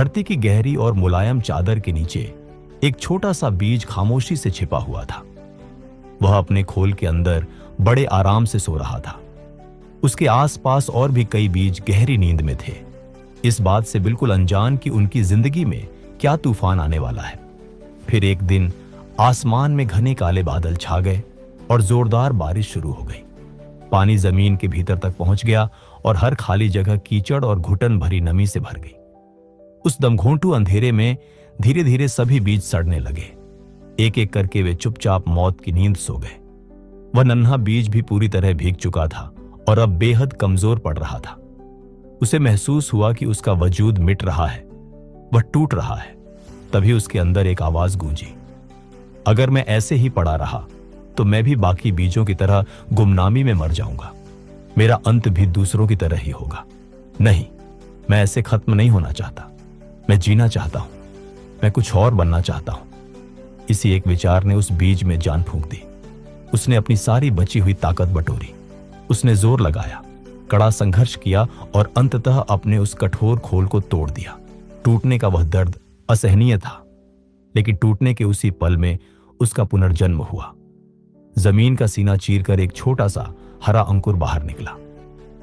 धरती की गहरी और मुलायम चादर के नीचे एक छोटा सा बीज खामोशी से छिपा हुआ था। वह अपने खोल के अंदर बड़े आराम से सो रहा था। उसके आसपास और भी कई बीज गहरी नींद में थे, इस बात से बिल्कुल अनजान कि उनकी जिंदगी में क्या तूफान आने वाला है। फिर एक दिन आसमान में घने काले बादल छा गए और जोरदार बारिश शुरू हो गई। पानी जमीन के भीतर तक पहुंच गया और हर खाली जगह कीचड़ और घुटन भरी नमी से भर गई। उस दमघोंटू अंधेरे में धीरे धीरे सभी बीज सड़ने लगे। एक एक करके वे चुपचाप मौत की नींद सो गए। वह नन्हा बीज भी पूरी तरह भीग चुका था और अब बेहद कमजोर पड़ रहा था। उसे महसूस हुआ कि उसका वजूद मिट रहा है, वह टूट रहा है। तभी उसके अंदर एक आवाज गूंजी, अगर मैं ऐसे ही पड़ा रहा तो मैं भी बाकी बीजों की तरह गुमनामी में मर जाऊंगा। मेरा अंत भी दूसरों की तरह ही होगा। नहीं, मैं ऐसे खत्म नहीं होना चाहता। मैं जीना चाहता हूं, मैं कुछ और बनना चाहता हूं। इसी एक विचार ने उस बीज में जान फूंक दी। उसने अपनी सारी बची हुई ताकत बटोरी। उसने जोर लगाया, कड़ा संघर्ष किया और अंततः अपने उस कठोर खोल को तोड़ दिया। टूटने का वह दर्द असहनीय था, लेकिन टूटने के उसी पल में उसका पुनर्जन्म हुआ। जमीन का सीना चीरकर एक छोटा सा हरा अंकुर बाहर निकला।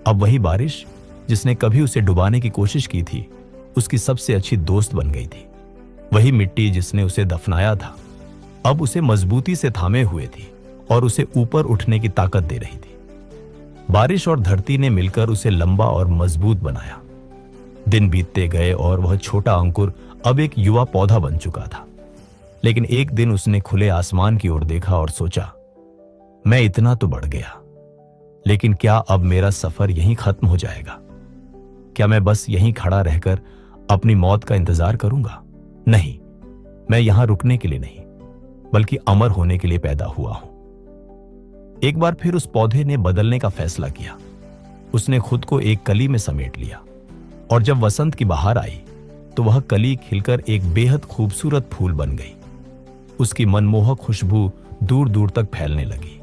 अब वही बारिश जिसने कभी उसे डुबाने की कोशिश की थी, उसकी सबसे अच्छी दोस्त बन गई थी। वही मिट्टी जिसने उसे दफनाया था, अब उसे मजबूती से थामे हुए थी और उसे ऊपर उठने की ताकत दे रही थी। बारिश और धरती ने मिलकर उसे लंबा और मजबूत बनाया। दिन बीतते गए और वह छोटा अंकुर अब एक युवा पौधा बन चुका था। लेकिन एक दिन उसने खुले आसमान की ओर देखा और सोचा, मैं इतना तो बढ़ गया, लेकिन क्या अब मेरा सफर यहीं खत्म हो जाएगा? क्या मैं बस यहीं खड़ा रहकर अपनी मौत का इंतजार करूंगा? नहीं, मैं यहां रुकने के लिए नहीं, बल्कि अमर होने के लिए पैदा हुआ हूं। एक बार फिर उस पौधे ने बदलने का फैसला किया। उसने खुद को एक कली में समेट लिया और जब वसंत की बहार आई तो वह कली खिलकर एक बेहद खूबसूरत फूल बन गई। उसकी मनमोहक खुशबू दूर दूर तक फैलने लगी।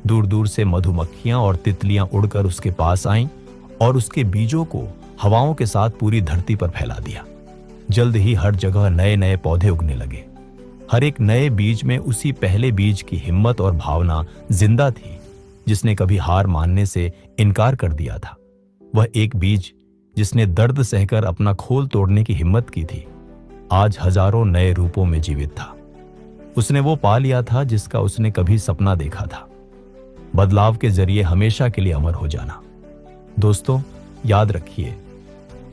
दूर दूर से मधुमक्खियां और तितलियां उड़कर उसके पास आईं और उसके बीजों को हवाओं के साथ पूरी धरती पर फैला दिया। जल्द ही हर जगह नए नए पौधे उगने लगे। हर एक नए बीज में उसी पहले बीज की हिम्मत और भावना जिंदा थी, जिसने कभी हार मानने से इनकार कर दिया था। वह एक बीज जिसने दर्द सहकर अपना खोल तोड़ने की हिम्मत की थी, आज हजारों नए रूपों में जीवित था। उसने वो पा लिया था जिसका उसने कभी सपना देखा था, बदलाव के जरिए हमेशा के लिए अमर हो जाना। दोस्तों, याद रखिए,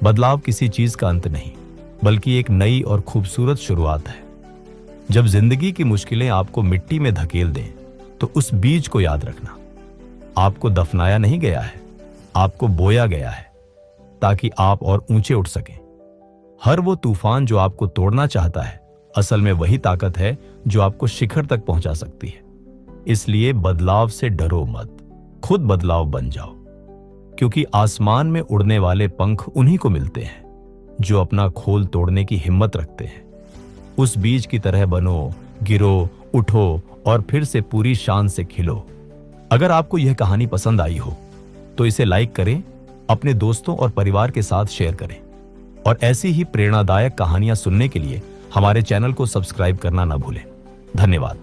बदलाव किसी चीज का अंत नहीं, बल्कि एक नई और खूबसूरत शुरुआत है। जब जिंदगी की मुश्किलें आपको मिट्टी में धकेल दें, तो उस बीज को याद रखना। आपको दफनाया नहीं गया है, आपको बोया गया है, ताकि आप और ऊंचे उठ सकें। हर वो तूफान जो आपको तोड़ना चाहता है, असल में वही ताकत है जो आपको शिखर तक पहुंचा सकती है। इसलिए बदलाव से डरो मत, खुद बदलाव बन जाओ, क्योंकि आसमान में उड़ने वाले पंख उन्हीं को मिलते हैं जो अपना खोल तोड़ने की हिम्मत रखते हैं। उस बीज की तरह बनो, गिरो, उठो और फिर से पूरी शान से खिलो। अगर आपको यह कहानी पसंद आई हो तो इसे लाइक करें, अपने दोस्तों और परिवार के साथ शेयर करें और ऐसी ही प्रेरणादायक कहानियां सुनने के लिए हमारे चैनल को सब्सक्राइब करना न भूलें। धन्यवाद।